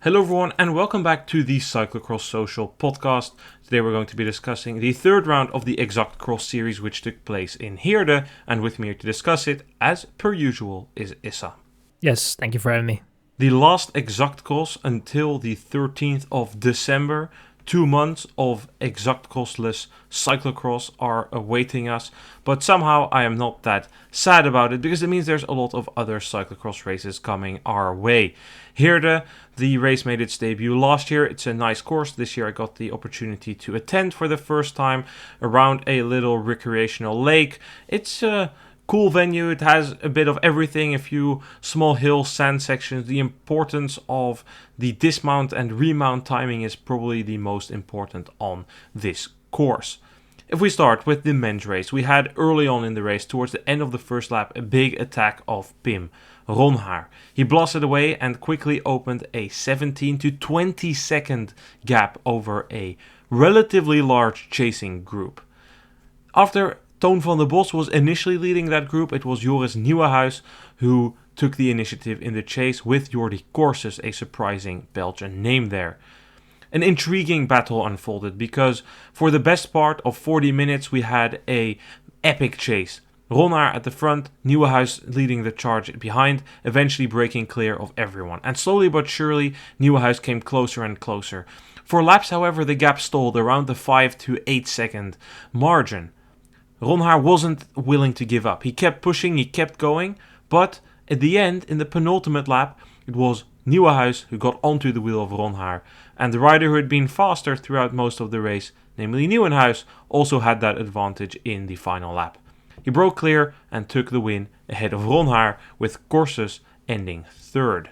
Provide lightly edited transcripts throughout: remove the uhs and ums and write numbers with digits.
Hello everyone and welcome back to the Cyclocross Social podcast. Today we're going to be discussing the third round of the Exact Cross series which took place in Heerde, and with me here to discuss it, as per usual, is Issam. Yes, thank you for having me. The last Exact Cross until the 13th of December. 2 months of Exact Crossless cyclocross are awaiting us, but somehow I am not that sad about it because it means there's a lot of other cyclocross races coming our way. Heerde, the race made its debut last year. It's a nice course. This year I got the opportunity to attend for the first time around a little recreational lake. It's a cool venue. It has a bit of everything, a few small hills, sand sections. The importance of the dismount and remount timing is probably the most important on this course. If we start with the men's race, we had early on in the race, towards the end of the first lap, a big attack of Pim Ronhaar. He blasted away and quickly opened a 17 to 20 second gap over a relatively large chasing group. After Toon van der Bos was initially leading that group, it was Joris Nieuwenhuis who took the initiative in the chase with Jordi Corses, a surprising Belgian name there. An intriguing battle unfolded because for the best part of 40 minutes we had an epic chase. Ronhaar at the front, Nieuwenhuis leading the charge behind, eventually breaking clear of everyone. And slowly but surely, Nieuwenhuis came closer and closer. For laps, however, the gap stalled around the 5 to 8 second margin. Ronhaar wasn't willing to give up. He kept pushing, he kept going, but at the end, in the penultimate lap, it was Nieuwenhuis who got onto the wheel of Ronhaar, and the rider who had been faster throughout most of the race, namely Nieuwenhuis, also had that advantage in the final lap. He broke clear and took the win ahead of Ronhaar, with Corses ending third.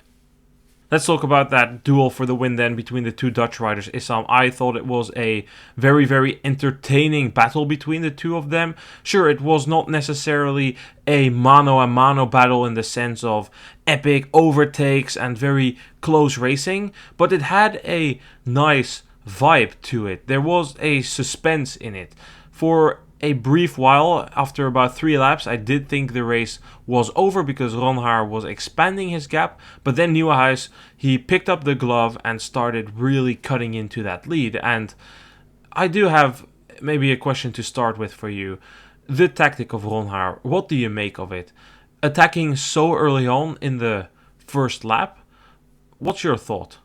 Let's talk about that duel for the win then between the two Dutch riders. Issam, I thought it was a very, very entertaining battle between the two of them. Sure, it was not necessarily a mano-a-mano battle in the sense of epic overtakes and very close racing, but it had a nice vibe to it. There was a suspense in it. For a brief while, after about 3 laps, I did think the race was over because Ronhaar was expanding his gap, but then Nieuwenhuis, he picked up the glove and started really cutting into that lead. And I do have maybe a question to start with for you. The tactic of Ronhaar, what do you make of it? Attacking so early on in the first lap, what's your thought?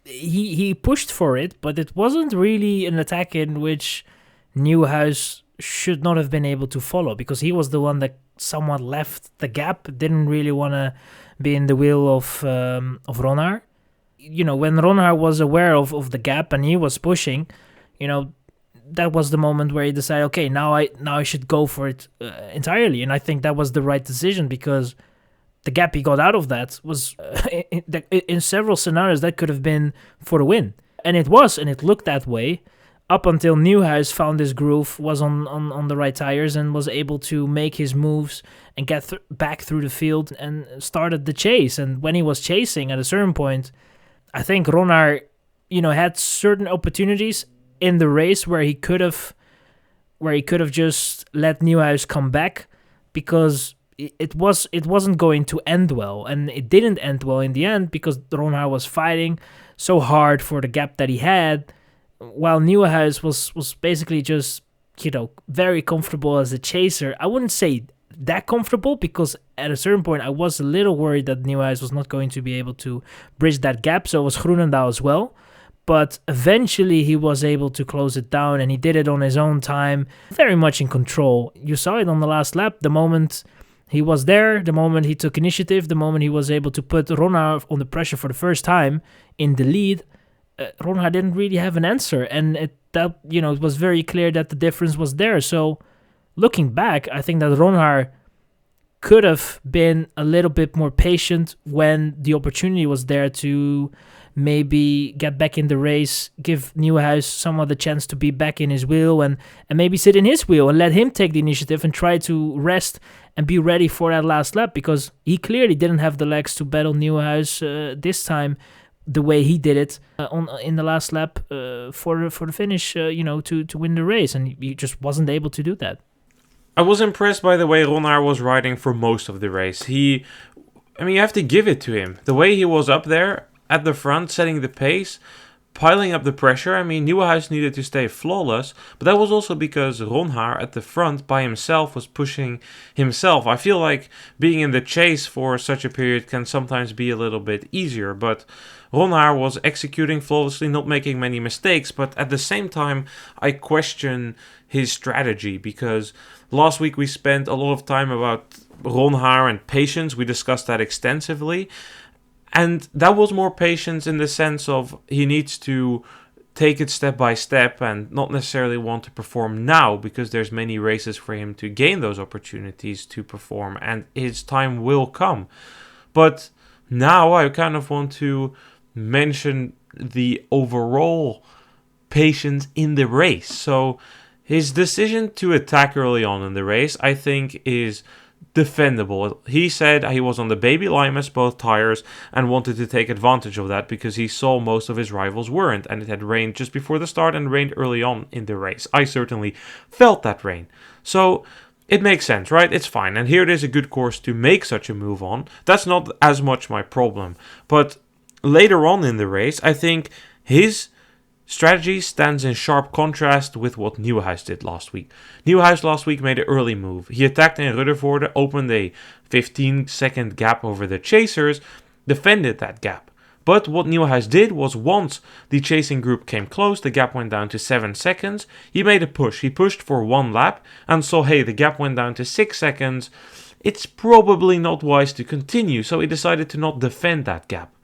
He pushed for it, but it wasn't really an attack in which Nieuwenhuis should not have been able to follow, because he was the one that somewhat left the gap, didn't really want to be in the wheel of Ronhaar. You know, when Ronhaar was aware of the gap and he was pushing, you know, that was the moment where he decided, okay, now I should go for it entirely. And I think that was the right decision, because the gap he got out of that was, in several scenarios, that could have been for the win. And it was, and it looked that way, up until Nieuwenhuis found his groove, was on the right tires, and was able to make his moves and get back through the field and started the chase. And when he was chasing at a certain point, I think Ronhaar, had certain opportunities in the race where he could have just let Nieuwenhuis come back, because it wasn't going to end well, and it didn't end well in the end because Ronhaar was fighting so hard for the gap that he had, while Nieuwenhuis was basically just, very comfortable as a chaser. I wouldn't say that comfortable, because at a certain point I was a little worried that Nieuwenhuis was not going to be able to bridge that gap. So was Groenendaal as well. But eventually he was able to close it down, and he did it on his own time, very much in control. You saw it on the last lap. The moment he was there, the moment he took initiative, the moment he was able to put Ronhaar under pressure for the first time in the lead, Ronhaar didn't really have an answer, and it was very clear that the difference was there. So looking back, I think that Ronhaar could have been a little bit more patient when the opportunity was there to maybe get back in the race, give Nieuwenhuis some other chance to be back in his wheel, and maybe sit in his wheel and let him take the initiative and try to rest and be ready for that last lap, because he clearly didn't have the legs to battle Nieuwenhuis this time the way he did it in the last lap for the finish, to win the race, and he just wasn't able to do that. I was impressed by the way Ronhaar was riding for most of the race. You have to give it to him. The way he was up there, at the front, setting the pace, piling up the pressure. I mean, Nieuwenhuis needed to stay flawless, but that was also because Ronhaar at the front by himself was pushing himself. I feel like being in the chase for such a period can sometimes be a little bit easier, but Ronhaar was executing flawlessly, not making many mistakes, but at the same time, I question his strategy, because last week we spent a lot of time about Ronhaar and patience. We discussed that extensively. And that was more patience in the sense of he needs to take it step by step and not necessarily want to perform now, because there's many races for him to gain those opportunities to perform, and his time will come. But now I kind of want to mention the overall patience in the race. So his decision to attack early on in the race, I think, is defendable. He said he was on the baby limas, both tires, and wanted to take advantage of that because he saw most of his rivals weren't, and it had rained just before the start and rained early on in the race. I certainly felt that rain. So it makes sense, right? It's fine. And here it is, a good course to make such a move on. That's not as much my problem. But later on in the race, I think his strategy stands in sharp contrast with what Nieuwenhuis did last week. Nieuwenhuis last week made an early move. He attacked in Ruddervoorde, opened a 15-second gap over the chasers, defended that gap. But what Nieuwenhuis did was, once the chasing group came close, the gap went down to 7 seconds. He made a push. He pushed for one lap and saw, hey, the gap went down to 6 seconds. It's probably not wise to continue, so he decided to not defend that gap.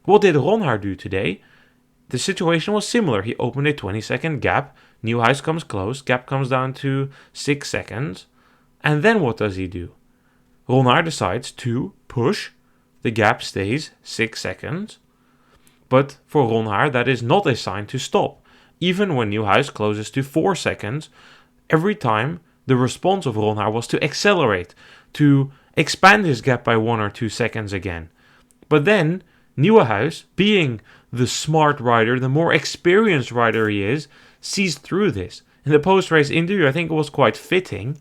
What did Ronhaar do today? The situation was similar. He opened a 20-second gap. Nieuwenhuis comes close. Gap comes down to 6 seconds. And then what does he do? Ronhaar decides to push. The gap stays 6 seconds. But for Ronhaar, that is not a sign to stop. Even when Nieuwenhuis closes to 4 seconds, every time the response of Ronhaar was to accelerate, to expand his gap by 1 or 2 seconds again. But then Nieuwenhuis, being the smart rider, the more experienced rider he is, sees through this. In the post-race interview, I think it was quite fitting.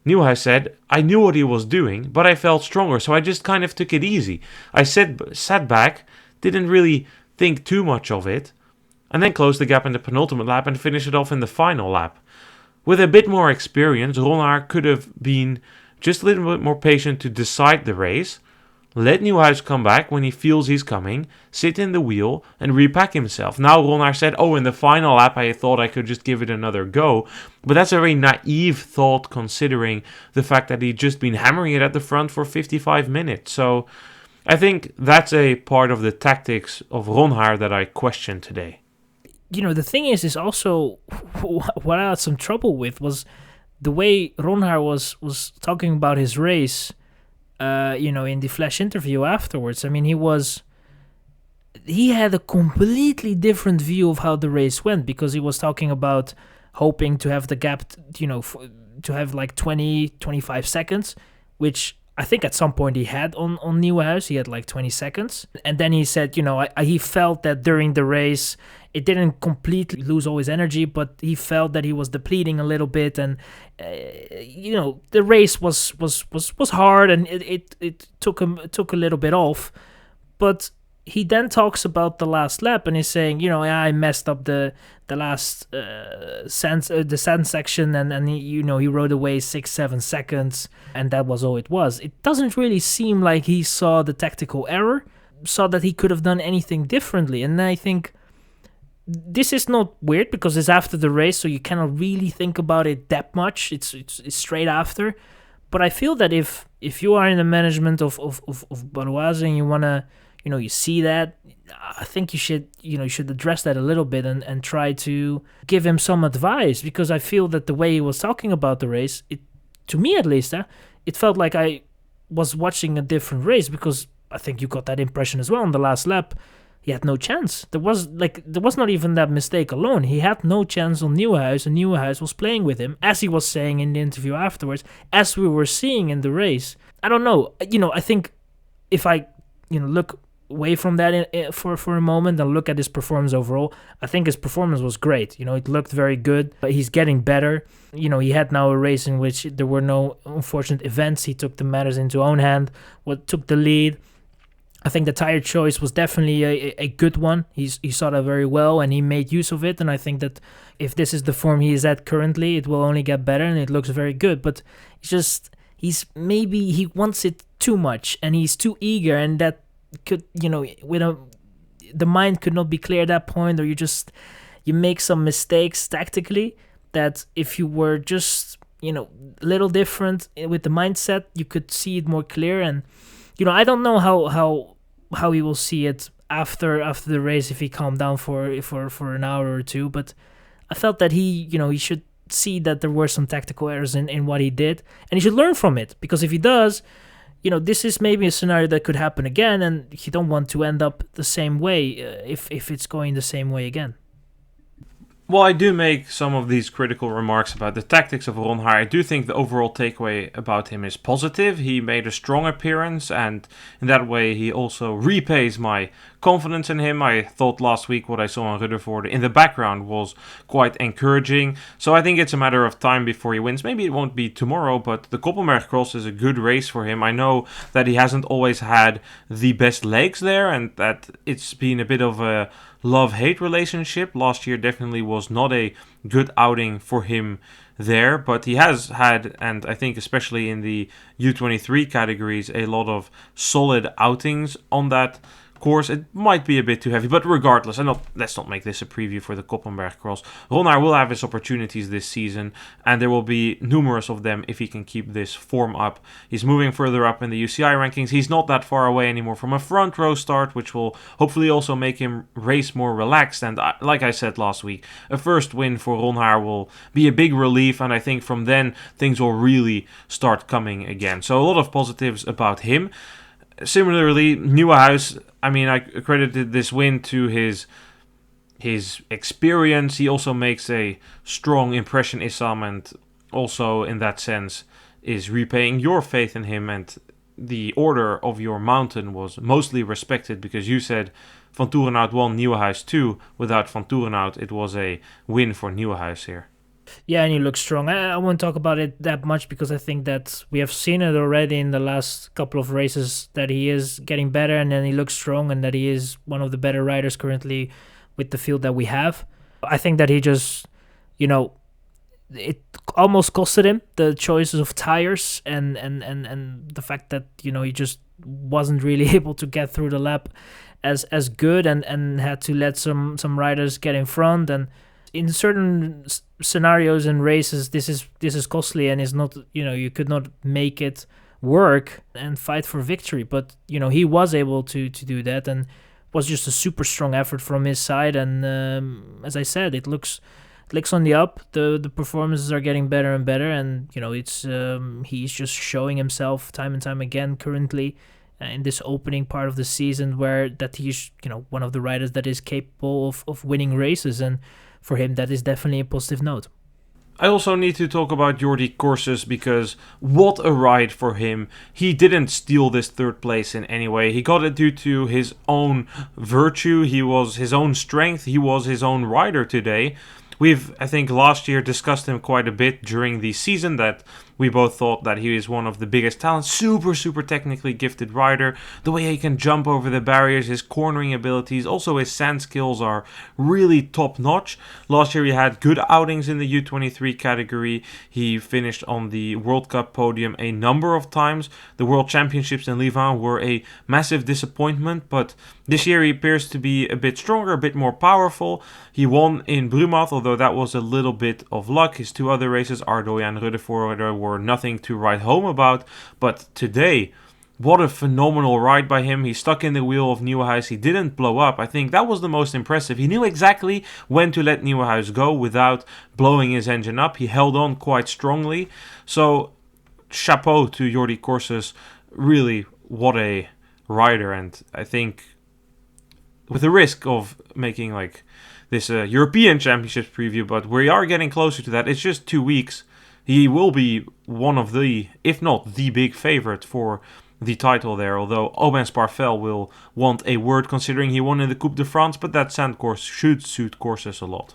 Nieuwenhuis said, I knew what he was doing, but I felt stronger, so I just kind of took it easy. I sat back, didn't really think too much of it, and then closed the gap in the penultimate lap and finished it off in the final lap. With a bit more experience, Ronhaar could have been just a little bit more patient to decide the race, let Nieuwenhuis come back when he feels he's coming, sit in the wheel, and repack himself. Now Ronhaar said, in the final lap I thought I could just give it another go. But that's a very naive thought, considering the fact that he'd just been hammering it at the front for 55 minutes. So I think that's a part of the tactics of Ronhaar that I question today. You know, the thing is also what I had some trouble with was the way Ronhaar was talking about his race. In the Flash interview afterwards. I mean, he had a completely different view of how the race went, because he was talking about hoping to have the gap, to have like 20, 25 seconds, which I think at some point he had on Nieuwenhuis. He had like 20 seconds. And then he said, he felt that during the race, it didn't completely lose all his energy, but he felt that he was depleting a little bit. And, the race was hard, and it took a little bit off. But he then talks about the last lap, and he's saying, I messed up the last sand section, and he rode away 6-7 seconds, and that was all it was. It doesn't really seem like he saw the tactical error, saw that he could have done anything differently. And I think this is not weird, because it's after the race, so you cannot really think about it that much. It's straight after. But I feel that if you are in the management of Baloise and you wanna, you see that, I think you should address that a little bit and try to give him some advice, because I feel that the way he was talking about the race, to me at least, it felt like I was watching a different race, because I think you got that impression as well on the last lap. He had no chance. There was not even that mistake alone. He had no chance on Nieuwenhuis, and Nieuwenhuis was playing with him, as he was saying in the interview afterwards, as we were seeing in the race. I don't know. I think if I look away from that for a moment and look at his performance overall, I think his performance was great. It looked very good. He's getting better. He had now a race in which there were no unfortunate events. He took the matters into own hand, took the lead. I think the tire choice was definitely a good one. He saw that very well and he made use of it. And I think that if this is the form he is at currently, it will only get better and it looks very good. But he wants it too much and he's too eager, and that could, the mind could not be clear at that point, or you make some mistakes tactically that if you were just, a little different with the mindset, you could see it more clear. And, I don't know how he will see it after the race if he calmed down for an hour or two, but I felt that he should see that there were some tactical errors in what he did, and he should learn from it, because if he does, this is maybe a scenario that could happen again, and you don't want to end up the same way if it's going the same way again. Well, I do make some of these critical remarks about the tactics of Ronhaar. I do think the overall takeaway about him is positive. He made a strong appearance, and in that way he also repays my confidence in him. I thought last week what I saw on Ruddervoorde in the background was quite encouraging. So I think it's a matter of time before he wins. Maybe it won't be tomorrow, but the Koppenberg Cross is a good race for him. I know that he hasn't always had the best legs there, and that it's been a bit of a love-hate relationship. Last year definitely was not a good outing for him there, but he has had, and I think especially in the U23 categories, a lot of solid outings on that course. It might be a bit too heavy, but regardless, let's not make this a preview for the Koppenberg Cross. Ronhaar will have his opportunities this season, and there will be numerous of them if he can keep this form up. He's moving further up in the UCI rankings. He's not that far away anymore from a front row start, which will hopefully also make him race more relaxed. And like I said last week, a first win for Ronhaar will be a big relief, and I think from then things will really start coming again. So a lot of positives about him. Similarly, Nieuwenhuis, I credited this win to his experience. He also makes a strong impression, Issam, and also in that sense is repaying your faith in him. And the order of your mountain was mostly respected, because you said Van Toerenhout won, Nieuwenhuis 2. Without Van Toerenhout, it was a win for Nieuwenhuis here. Yeah, and he looks strong. I won't talk about it that much because I think that we have seen it already in the last couple of races, that he is getting better and then he looks strong, and that he is one of the better riders currently with the field that we have. I think that he just, it almost costed him the choices of tires and the fact that, he just wasn't really able to get through the lap as good and had to let some riders get in front. And in certain scenarios and races, this is costly and is not, you could not make it work and fight for victory. But he was able to do that, and was just a super strong effort from his side. And as I said, it looks on the up. The performances are getting better and better, and it's he's just showing himself time and time again currently in this opening part of the season, where that he's one of the riders that is capable of winning races. And for him, that is definitely a positive note. I also need to talk about Jordi Corses, because what a ride for him. He didn't steal this third place in any way. He got it due to his own virtue. He was his own strength. He was his own rider today. We've, I think, last year discussed him quite a bit during the season, that we both thought that he is one of the biggest talents. Super technically gifted rider. The way he can jump over the barriers, his cornering abilities, also his sand skills are really top notch. Last year he had good outings in the U23 category. He finished on the World Cup podium a number of times. The World Championships in Louvain were a massive disappointment, but this year he appears to be a bit stronger, a bit more powerful. He won in Brumath, although that was a little bit of luck. His two other races, Ardooy and Ruddervoorde, were nothing to write home about. But today, what a phenomenal ride by him. He stuck in the wheel of Nieuwenhuis. He didn't blow up. I think that was the most impressive. He knew exactly when to let Nieuwenhuis go without blowing his engine up. He held on quite strongly. So, chapeau to Jordi Corses. Really, what a rider. And I think, with the risk of making this European Championships preview, but we are getting closer to that. It's just 2 weeks. He will be one of the, if not the big favorite for the title there, although Aubin Sparvel will want a word considering he won in the Coupe de France, but that sand course should suit Corses a lot.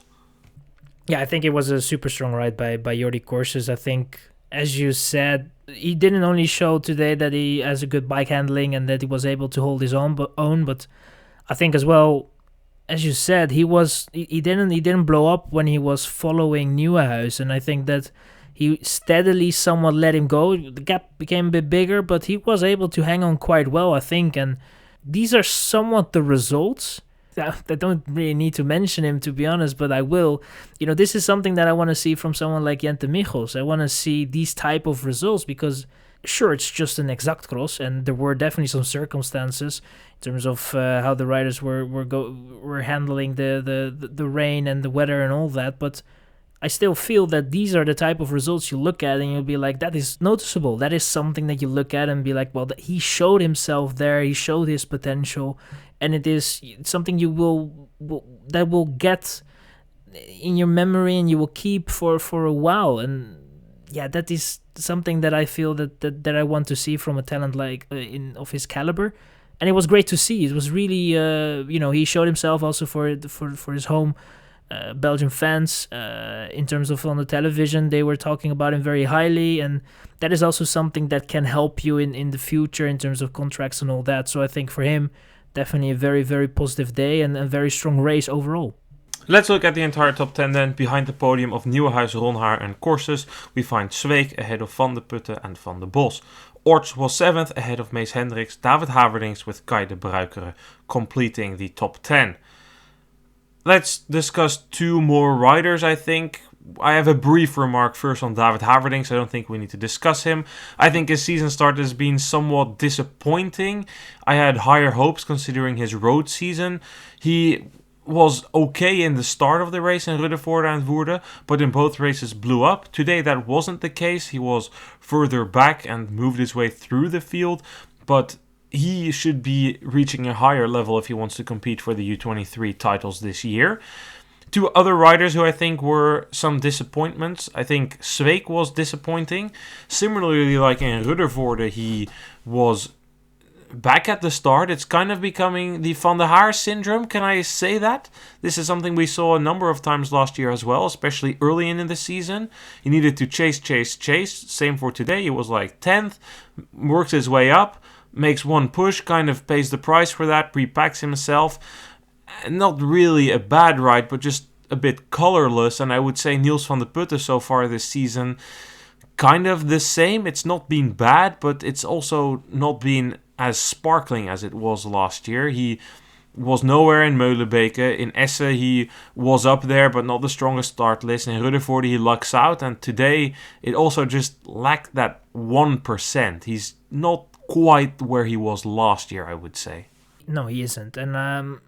Yeah, I think it was a super strong ride by Jordi Corses. I think, as you said, he didn't only show today that he has a good bike handling and that he was able to hold his own, but I think as well, as you said, he didn't blow up when he was following Nieuwenhuis, and I think that he steadily somewhat let him go. The gap became a bit bigger, but he was able to hang on quite well, I think, and these are somewhat the results. I don't really need to mention him, to be honest, but I will. This is something that I want to see from someone like Jente Michels. I want to see these type of results because, sure, it's just an exact cross, and there were definitely some circumstances in terms of how the riders were handling the rain and the weather and all that, but I still feel that these are the type of results you look at and you'll be like, that is noticeable. That is something that you look at and be like, well, he showed himself there. He showed his potential. And it is something you will get in your memory and you will keep for a while. And yeah, that is something that I feel that I want to see from a talent like of his caliber. And it was great to see. It was really, he showed himself also for his home Belgian fans. In terms of on the television, they were talking about him very highly, and that is also something that can help you in the future in terms of contracts and all that. So I think for him, definitely a very, very positive day and a very strong race overall. Let's look at the entire top 10 then. Behind the podium of Nieuwenhuis, Ronhaar and Courses, we find Zweek ahead of Van de Putte and Van de Bos. Orts was 7th ahead of Mees Hendricks, David Haverdings with Kai de Bruikere completing the top 10. Let's discuss 2 more riders, I think. I have a brief remark first on David Haverdings. I don't think we need to discuss him. I think his season start has been somewhat disappointing. I had higher hopes considering his road season. He was okay in the start of the race in Ruddervoorde and Woerden, but in both races blew up. Today that wasn't the case. He was further back and moved his way through the field, but he should be reaching a higher level if he wants to compete for the U23 titles this year. 2 other riders who I think were some disappointments. I think Zweek was disappointing. Similarly, like in Ruddervoorde, he was back at the start. It's kind of becoming the Van der Haar syndrome, can I say that? This is something we saw a number of times last year as well, especially early in the season. He needed to chase. Same for today. He was like 10th, works his way up, makes one push, kind of pays the price for that, repacks himself. Not really a bad ride, but just a bit colorless. And I would say Niels van de Putte so far this season, kind of the same. It's not been bad, but it's also not been as sparkling as it was last year. He was nowhere in Meulenbeke. In Essen, he was up there, but not the strongest start list. In Ruddervoorde, he lucks out. And today, it also just lacked that 1%. He's not quite where he was last year, I would say. No, he isn't. And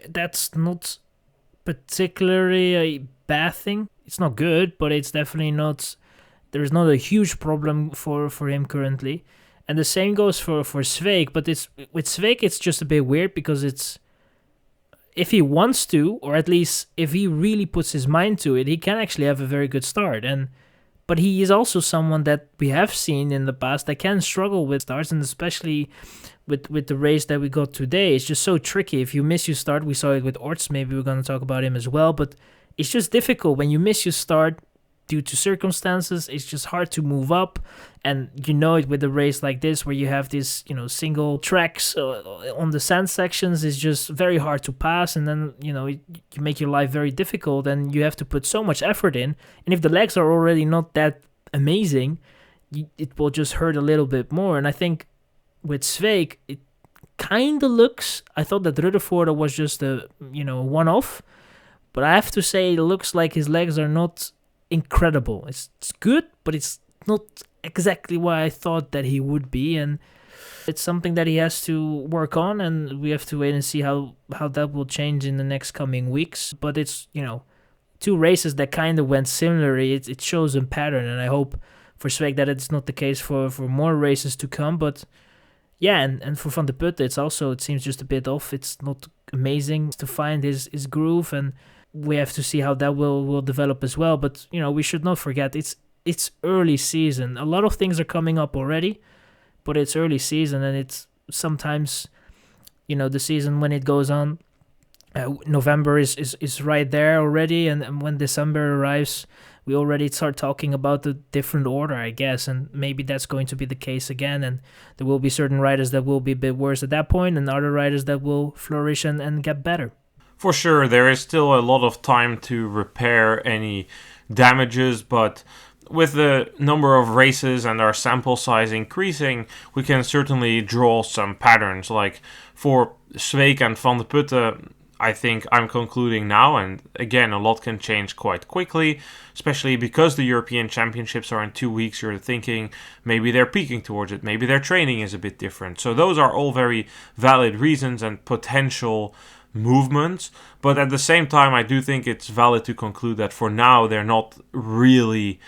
that's not particularly a bad thing. It's not good, but it's definitely not... There's not a huge problem for him currently. And the same goes for Zweek, but with Zweek it's just a bit weird because it's... If he wants to, or at least if he really puts his mind to it, he can actually have a very good start. But he is also someone that we have seen in the past that can struggle with starts, and especially with the race that we got today. It's just so tricky. If you miss your start, we saw it with Orts, maybe we're going to talk about him as well, but it's just difficult. When you miss your start due to circumstances, it's just hard to move up, and you know it with a race like this where you have these, single tracks on the sand sections. It's just very hard to pass, and then, you make your life very difficult, and you have to put so much effort in, and if the legs are already not that amazing, it will just hurt a little bit more. And I think with Zweek, it kind of looks... I thought that Ruddervoorde was just a, one-off, but I have to say it looks like his legs are not incredible. It's good, but it's not exactly what I thought that he would be, and it's something that he has to work on, and we have to wait and see how that will change in the next coming weeks. But it's, 2 races that kind of went similarly. It shows a pattern, and I hope for Zweek that it's not the case for more races to come. But yeah, and for Van de Putte, it seems just a bit off. It's not amazing to find his groove, and we have to see how that will develop as well. But, we should not forget, it's early season. A lot of things are coming up already, but it's early season, and it's sometimes, the season when it goes on, November is right there already, and when December arrives, we already start talking about the different order, I guess, and maybe that's going to be the case again, and there will be certain riders that will be a bit worse at that point, and other riders that will flourish and get better. For sure, there is still a lot of time to repair any damages, but with the number of races and our sample size increasing, we can certainly draw some patterns. Like for Sweek and Van de Putte, I think I'm concluding now, and again, a lot can change quite quickly, especially because the European Championships are in 2 weeks. You're thinking maybe they're peaking towards it, maybe their training is a bit different. So those are all very valid reasons and potential movements, but at the same time, I do think it's valid to conclude that for now, they're not really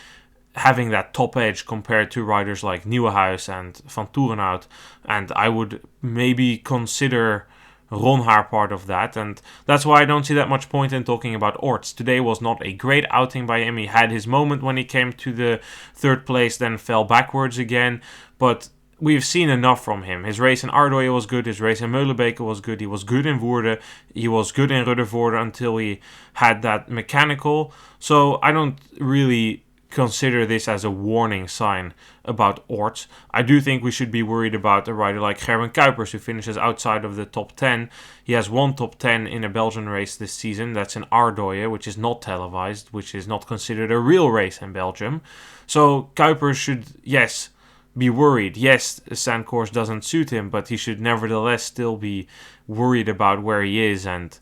having that top edge compared to riders like Nieuwenhuis and Van Toerenhout, and I would maybe consider Ronhaar part of that, and that's why I don't see that much point in talking about Orts. Today was not a great outing by him. He had his moment when he came to the third place, then fell backwards again, but we've seen enough from him. His race in Ardooien was good, his race in Meulenbeke was good, he was good in Woerden, he was good in Ruddervoorde until he had that mechanical, so I don't really consider this as a warning sign about Orts. I do think we should be worried about a rider like Gerben Kuipers, who finishes outside of the top 10. He has one top 10 in a Belgian race this season. That's in Ardooien, which is not televised, which is not considered a real race in Belgium. So Kuipers should, yes, be worried. Yes, the sand course doesn't suit him, but he should nevertheless still be worried about where he is. And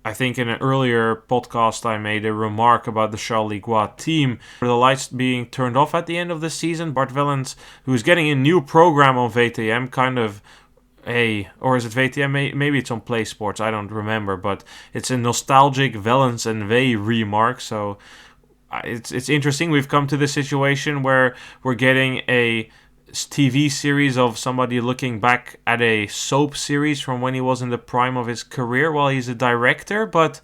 I think in an earlier podcast I made a remark about the Charles Ligois team. The lights being turned off at the end of the season. Bart Wellens, who's getting a new program on VTM, kind of or is it VTM? Maybe it's on Play Sports, I don't remember. But it's a nostalgic Wellens and Wey remark. So it's interesting. We've come to the situation where we're getting a TV series of somebody looking back at a soap series from when he was in the prime of his career while he's a director, but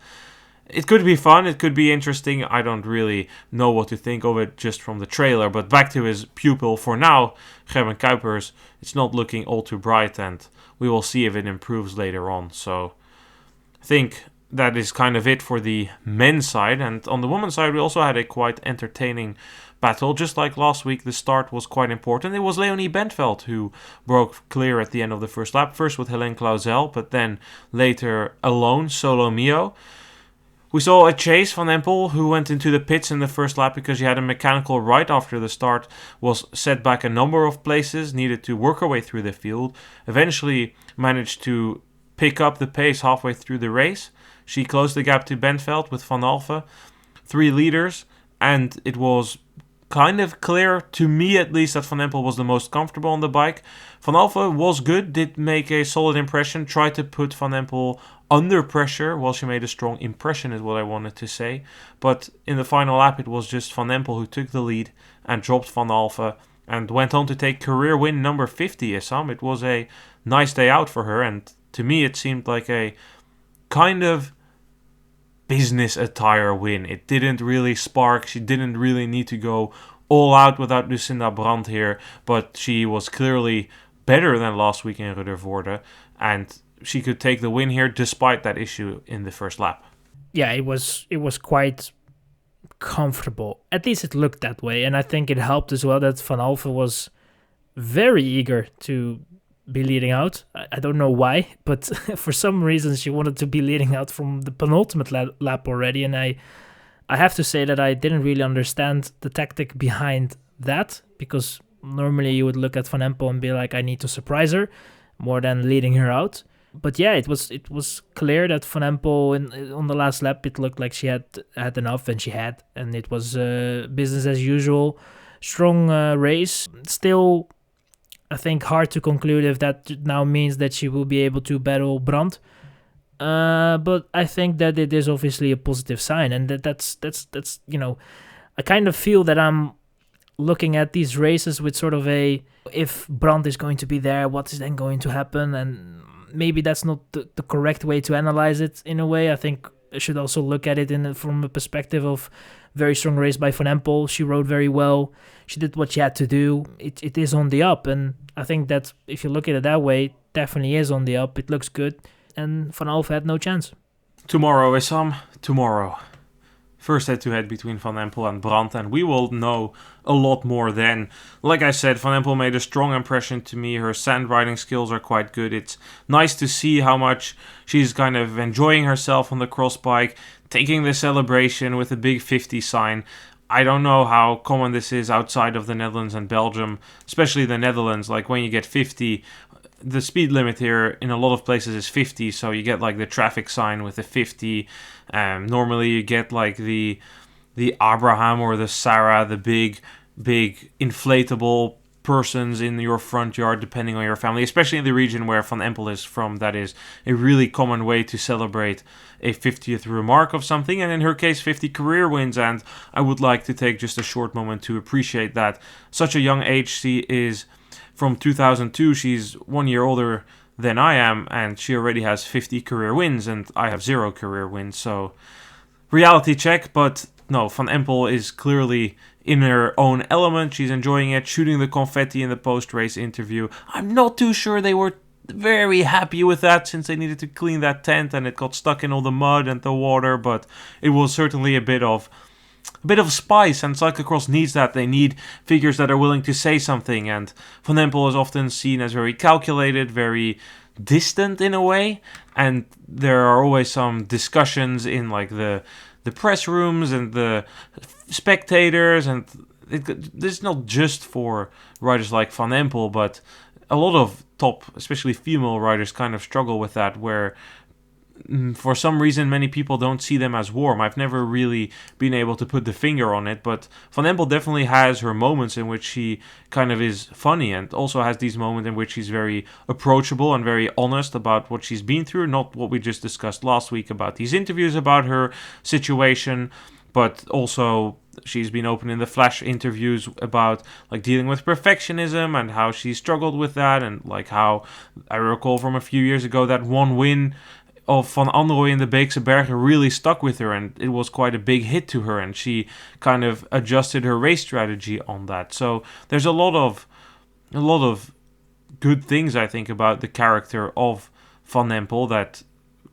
it could be fun, it could be interesting. I don't really know what to think of it just from the trailer, but back to his pupil for now, Gerben Kuipers, it's not looking all too bright, and we will see if it improves later on. So I think that is kind of it for the men's side, and on the women's side we also had a quite entertaining battle. Just like last week, the start was quite important. It was Leonie Bentveld who broke clear at the end of the first lap, first with Helene Clauzel, but then later alone, solo mio. We saw a chase van Empel, who went into the pits in the first lap because he had a mechanical right after the start, was set back a number of places, needed to work her way through the field, eventually managed to pick up the pace halfway through the race. She closed the gap to Bentveld with Van Alphen, 3 leaders, and it was kind of clear, to me at least, that Van Empel was the most comfortable on the bike. Van Alphen was good, did make a solid impression, tried to put Van Empel under pressure. Well, she made a strong impression is what I wanted to say. But in the final lap, it was just Van Empel who took the lead and dropped Van Alphen and went on to take career win number 50, Issam. It was a nice day out for her, and to me it seemed like a kind of business attire win. It didn't really spark. She didn't really need to go all out without Lucinda Brandt here, but she was clearly better than last week in Ruddervoorde, and she could take the win here despite that issue in the first lap. Yeah, it was quite comfortable. At least it looked that way, and I think it helped as well that Van Alphen was very eager to be leading out. I don't know why, but for some reason she wanted to be leading out from the penultimate lap already, and I have to say that I didn't really understand the tactic behind that, because normally you would look at Van Empel and be like, I need to surprise her more than leading her out. But yeah, it was clear that Van Empel on the last lap, it looked like she had enough, and she had, and it was business as usual. Strong race. Still, I think hard to conclude if that now means that she will be able to battle Brandt. But I think that it is obviously a positive sign, and that's I kind of feel that I'm looking at these races with sort of if Brandt is going to be there, what is then going to happen? And maybe that's not the correct way to analyze it in a way. I think I should also look at it from a perspective of very strong race by Van Empel. She rode very well. She did what she had to do. It is on the up, and I think that if you look at it that way, it definitely is on the up. It looks good, and Van Alphen had no chance. Tomorrow, Issam. Tomorrow. First head-to-head between Van Empel and Brandt, and we will know a lot more then. Like I said, Van Empel made a strong impression to me. Her sand riding skills are quite good. It's nice to see how much she's kind of enjoying herself on the cross bike, taking the celebration with a big 50 sign. I don't know how common this is outside of the Netherlands and Belgium, especially the Netherlands. Like when you get 50, the speed limit here in a lot of places is 50, so you get like the traffic sign with the 50. Normally you get like the Abraham or the Sarah, the big inflatable persons in your front yard, depending on your family, especially in the region where Van Empel is from. That is a really common way to celebrate a 50th remark of something, and in her case 50 career wins. And I would like to take just a short moment to appreciate that. Such a young age. She is from 2002. She's 1 year older than I am, and she already has 50 career wins, and I have 0 career wins. So reality check, but no, Van Empel is clearly in her own element. She's enjoying it, shooting the confetti in the post-race interview. I'm not too sure they were very happy with that, since they needed to clean that tent and it got stuck in all the mud and the water, but it was certainly a bit of spice, and cyclocross needs that. They need figures that are willing to say something, and Van Empel is often seen as very calculated, very distant in a way, and there are always some discussions in like the press rooms and the spectators, and this is not just for riders like Van Empel, but a lot of top, especially female riders, kind of struggle with that, where for some reason many people don't see them as warm. I've never really been able to put the finger on it, but Van Empel definitely has her moments in which she kind of is funny, and also has these moments in which she's very approachable and very honest about what she's been through, not what we just discussed last week about these interviews about her situation, but also she's been open in the Flash interviews about like dealing with perfectionism and how she struggled with that, and like how I recall from a few years ago that one win of Van Androoy in the Beekse Bergen really stuck with her, and it was quite a big hit to her, and she kind of adjusted her race strategy on that. So there's a lot of good things, I think, about the character of Van Empel that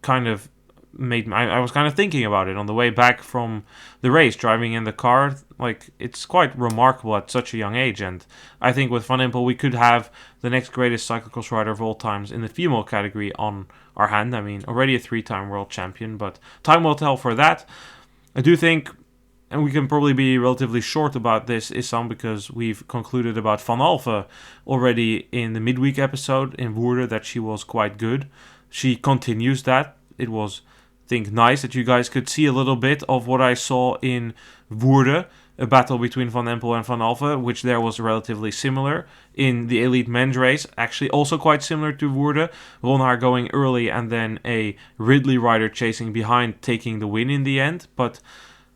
kind of made me, I was kind of thinking about it on the way back from the race, driving in the car. Like, it's quite remarkable at such a young age, and I think with Van Empel we could have the next greatest cyclocross rider of all times in the female category on our hand. I mean, already a 3-time world champion, but time will tell for that. I do think, and we can probably be relatively short about this, Issam, because we've concluded about Van Alphen already in the midweek episode in Woerden that she was quite good. She continues that. It was, I think, nice that you guys could see a little bit of what I saw in Woerden, a battle between Van Empel and Van Alphen, which there was relatively similar in the elite men's race, actually also quite similar to Woerden. Ronhaar going early and then a Ridley rider chasing behind, taking the win in the end. But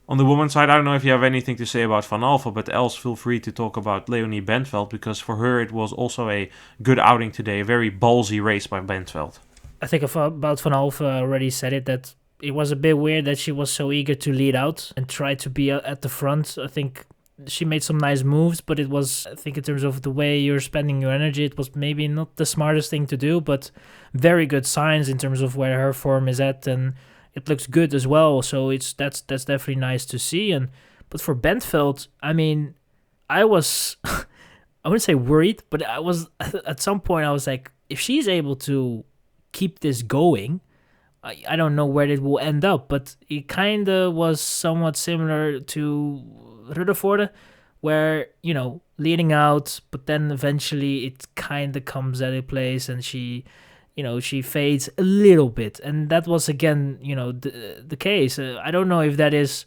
on the women's side, I don't know if you have anything to say about Van Alphen, but else feel free to talk about Leonie Bentveld, because for her it was also a good outing today, a very ballsy race by Bentveld. I think about Van Alphen, I already said it, that it was a bit weird that she was so eager to lead out and try to be at the front. I think she made some nice moves, but it was, I think in terms of the way you're spending your energy, it was maybe not the smartest thing to do, but very good signs in terms of where her form is at, and it looks good as well. So that's definitely nice to see. But for Bentveld, I mean, I was, I wouldn't say worried, but I was, at some point I was like, if she's able to keep this going, I don't know where it will end up, but it kind of was somewhat similar to Ruddervoorde, where, you know, leading out, but then eventually it kind of comes at a place and she fades a little bit. And that was, again, the case. I don't know if that is,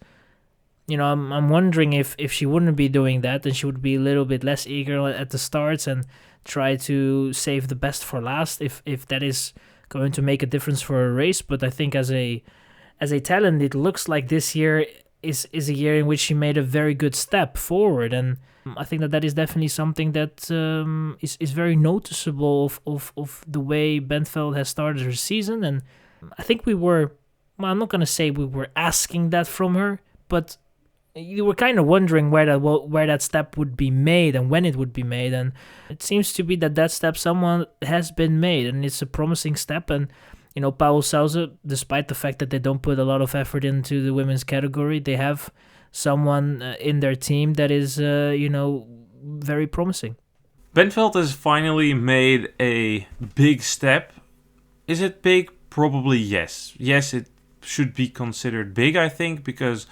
I'm wondering if she wouldn't be doing that, and she would be a little bit less eager at the starts and try to save the best for last, if that is going to make a difference for a race. But I think as a talent, it looks like this year is a year in which she made a very good step forward, and I think that is definitely something that is very noticeable of the way Bentveld has started her season. And I think I'm not going to say we were asking that from her, but you were kind of wondering where that step would be made and when it would be made, and it seems to be that step someone has been made, and it's a promising step. And Paul Sousa, despite the fact that they don't put a lot of effort into the women's category, they have someone in their team that is, very promising. Bentveld has finally made a big step. Is it big? Probably yes. Yes, it should be considered big, I think, because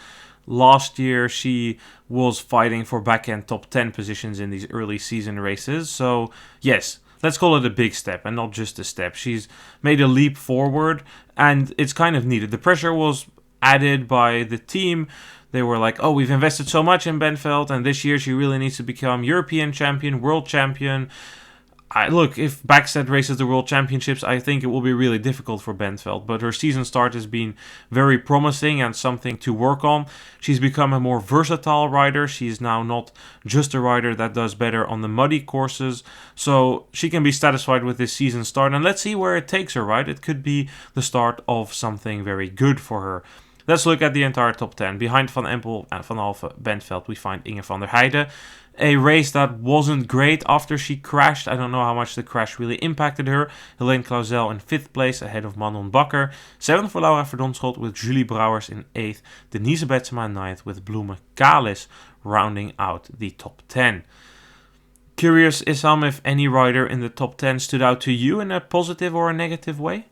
last year she was fighting for back-end top 10 positions in these early season races. So, yes, let's call it a big step and not just a step. She's made a leap forward and it's kind of needed. The pressure was added by the team. They were like, oh, we've invested so much in Bentveld and this year she really needs to become European champion, world champion. Look, if Backstedt races the World Championships, I think it will be really difficult for Bentveld. But her season start has been very promising and something to work on. She's become a more versatile rider. She's now not just a rider that does better on the muddy courses. So she can be satisfied with this season start. And let's see where it takes her, right? It could be the start of something very good for her. Let's look at the entire top 10. Behind Van Empel and Van Alphen Bentveld, we find Inge van der Heijden. A race that wasn't great after she crashed. I don't know how much the crash really impacted her. Helene Clauzel in 5th place ahead of Manon Bakker. 7th for Laura Verdonschot with Julie Brouwers in 8th. Denise Betsema in 9th with Bloemen Kalis rounding out the top 10. Curious, Issam, if any rider in the top 10 stood out to you in a positive or a negative way?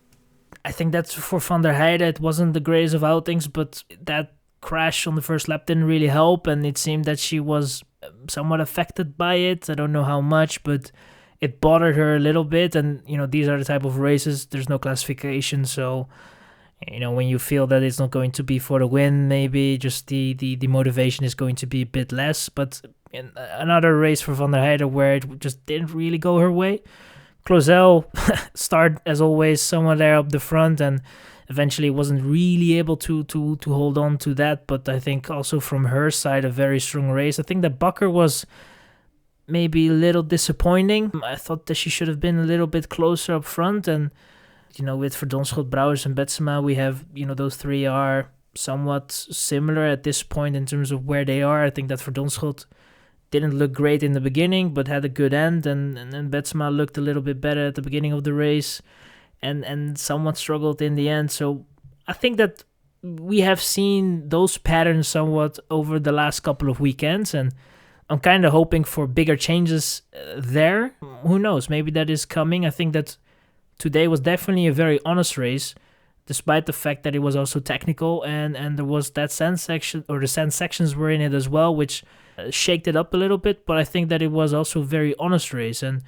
I think that's for Van der Heijden. It wasn't the greatest of outings, but that crash on the first lap didn't really help, and it seemed that she was somewhat affected by it. I don't know how much, but it bothered her a little bit. And these are the type of races, there's no classification, so when you feel that it's not going to be for the win, maybe just the motivation is going to be a bit less. But in another race for Van der Heijden where it just didn't really go her way. Clauzel started as always somewhere there up the front and eventually wasn't really able to hold on to that. But I think also from her side, a very strong race. I think that Bakker was maybe a little disappointing. I thought that she should have been a little bit closer up front. And, with Verdonschot, Brouwers and Betsema, we have, those three are somewhat similar at this point in terms of where they are. I think that Verdonschot didn't look great in the beginning, but had a good end. And Betsema looked a little bit better at the beginning of the race. And somewhat struggled in the end. So I think that we have seen those patterns somewhat over the last couple of weekends, and I'm kind of hoping for bigger changes there. Who knows? Maybe that is coming. I think that today was definitely a very honest race, despite the fact that it was also technical, and there was that sand section, or the sand sections were in it as well, which shaked it up a little bit. But I think that it was also a very honest race, and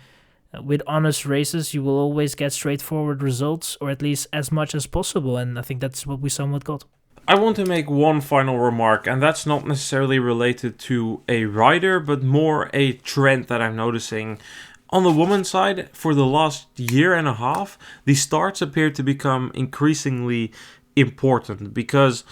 with honest races, you will always get straightforward results, or at least as much as possible. And I think that's what we somewhat got. I want to make one final remark, and that's not necessarily related to a rider, but more a trend that I'm noticing. On the women's side, for the last year and a half, the starts appear to become increasingly important, because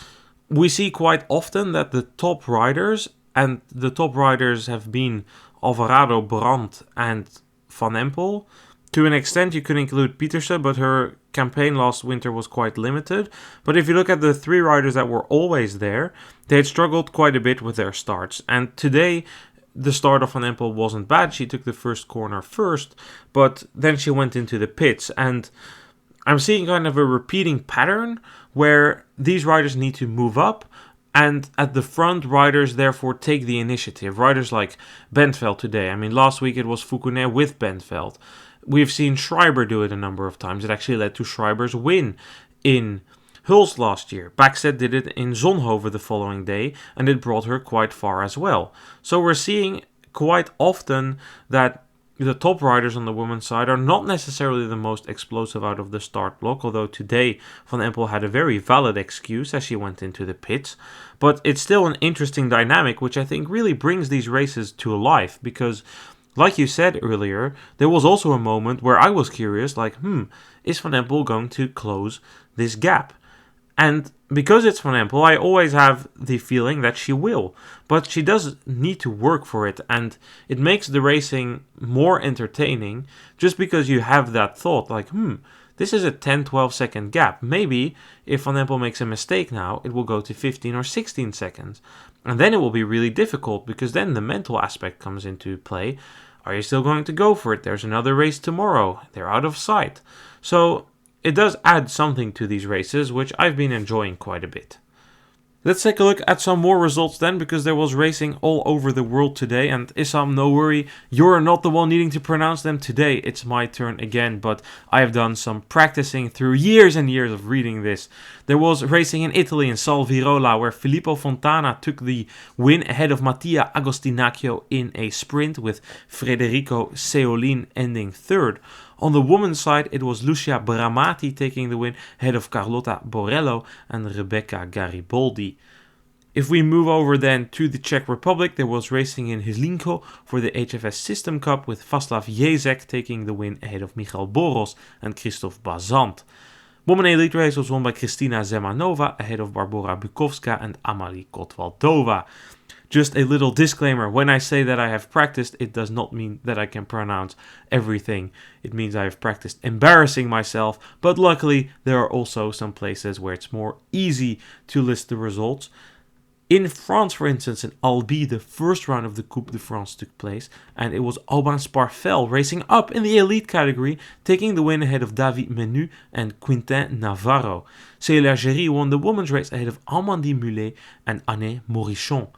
we see quite often that the top riders, and the top riders have been Alvarado, Brandt and Van Empel. To an extent, you could include Pieterse, but her campaign last winter was quite limited. But if you look at the three riders that were always there, they had struggled quite a bit with their starts. And today, the start of Van Empel wasn't bad. She took the first corner first, but then she went into the pits. And I'm seeing kind of a repeating pattern where these riders need to move up, and at the front, riders therefore take the initiative. Riders like Bentveld today. I mean, last week it was Foucounet with Bentveld. We've seen Schreiber do it a number of times. It actually led to Schreiber's win in Hulst last year. Backstedt did it in Zonhoven the following day, and it brought her quite far as well. So we're seeing quite often that the top riders on the women's side are not necessarily the most explosive out of the start block, although today Van Empel had a very valid excuse as she went into the pits. But it's still an interesting dynamic, which I think really brings these races to life, because like you said earlier, there was also a moment where I was curious, like, is Van Empel going to close this gap? And because it's Van Empel, I always have the feeling that she will. But she does need to work for it, and it makes the racing more entertaining just because you have that thought, like, this is a 10-12 second gap. Maybe if Van Empel makes a mistake now, it will go to 15 or 16 seconds. And then it will be really difficult, because then the mental aspect comes into play. Are you still going to go for it? There's another race tomorrow. They're out of sight. So it does add something to these races, which I've been enjoying quite a bit. Let's take a look at some more results then, because there was racing all over the world today. And Issam, no worry, you're not the one needing to pronounce them today. It's my turn again, but I have done some practicing through years and years of reading this. There was racing in Italy in Salvirola, where Filippo Fontana took the win ahead of Mattia Agostinacchio in a sprint, with Federico Seolin ending third. On the women's side, it was Lucia Bramati taking the win ahead of Carlotta Borello and Rebecca Garibaldi. If we move over then to the Czech Republic, there was racing in Hlinko for the HFS System Cup, with Václav Jezek taking the win ahead of Michal Boros and Christoph Bazant. Women Elite race was won by Kristina Zemanova ahead of Barbora Bukovska and Amalie Kotwaldova. Just a little disclaimer, when I say that I have practiced, it does not mean that I can pronounce everything. It means I have practiced embarrassing myself, but luckily there are also some places where it's more easy to list the results. In France, for instance, in Albi, the first round of the Coupe de France took place, and it was Aubin Sparfel racing up in the elite category, taking the win ahead of David Menu and Quintin Navarro. Célia Géry won the women's race ahead of Amandine Mulet and Anne Morichon.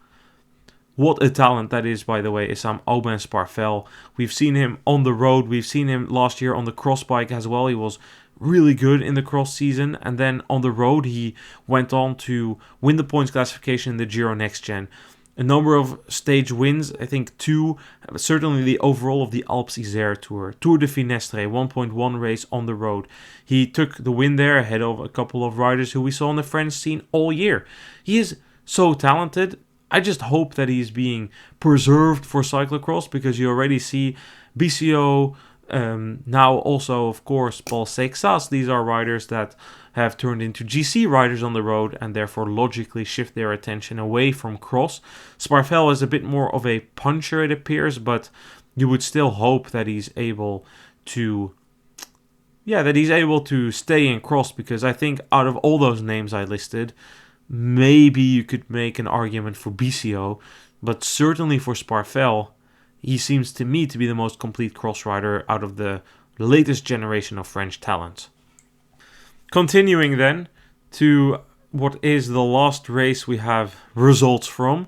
What a talent that is, by the way, Issam Aubin Sparfel. We've seen him on the road. We've seen him last year on the cross bike as well. He was really good in the cross season. And then on the road, he went on to win the points classification in the Giro Next Gen. A number of stage wins, I think 2, certainly the overall of the Alpes Isère Tour. Tour de Finestre, 1.1 race on the road. He took the win there ahead of a couple of riders who we saw on the French scene all year. He is so talented. I just hope that he's being preserved for cyclocross, because you already see BCO, now also, of course, Paul Seixas. These are riders that have turned into GC riders on the road and therefore logically shift their attention away from cross. Sparfel is a bit more of a puncher, it appears, but you would still hope that he's able to stay in cross, because I think out of all those names I listed, maybe you could make an argument for BCO, but certainly for Sparfel, he seems to me to be the most complete cross rider out of the latest generation of French talent. Continuing then to what is the last race we have results from.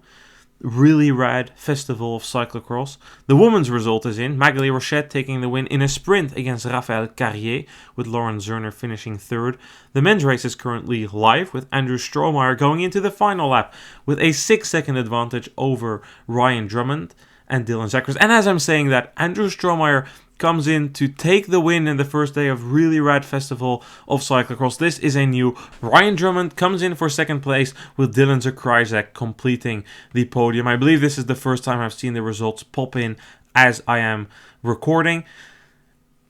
Really rad festival of cyclocross. The women's result is in. Magali Rochette taking the win in a sprint against Raphaël Carrier, with Lauren Zerner finishing third. The men's race is currently live, with Andrew Strohmeyer going into the final lap with a 6-second advantage over Ryan Drummond and Dylan Zachris. And as I'm saying that, Andrew Strohmeyer comes in to take the win in the first day of really rad festival of cyclocross. This is a new. Ryan Drummond comes in for second place, with Dylan Zakrizek completing the podium. I believe this is the first time I've seen the results pop in as I am recording.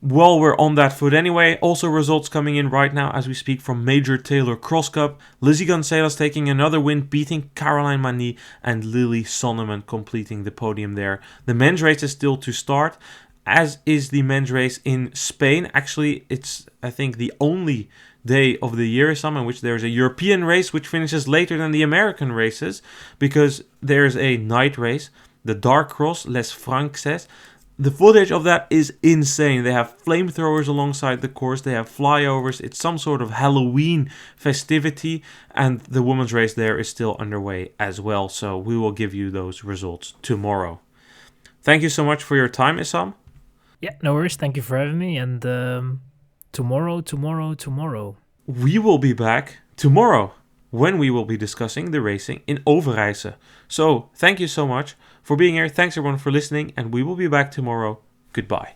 Well, we're on that foot anyway. Also results coming in right now as we speak from Major Taylor Cross Cup. Lizzie Gonzalez taking another win, beating Caroline Mani, and Lily Sonneman completing the podium there. The men's race is still to start, as is the men's race in Spain. Actually, it's, I think, the only day of the year in which there's a European race which finishes later than the American races, because there's a night race, the Dark Cross, Les Frances. The footage of that is insane. They have flamethrowers alongside the course, they have flyovers, it's some sort of Halloween festivity, and the women's race there is still underway as well, so we will give you those results tomorrow. Thank you so much for your time, Issam. Yeah, no worries. Thank you for having me. And tomorrow. We will be back tomorrow when we will be discussing the racing in Overijse. So, thank you so much for being here. Thanks everyone for listening, and we will be back tomorrow. Goodbye.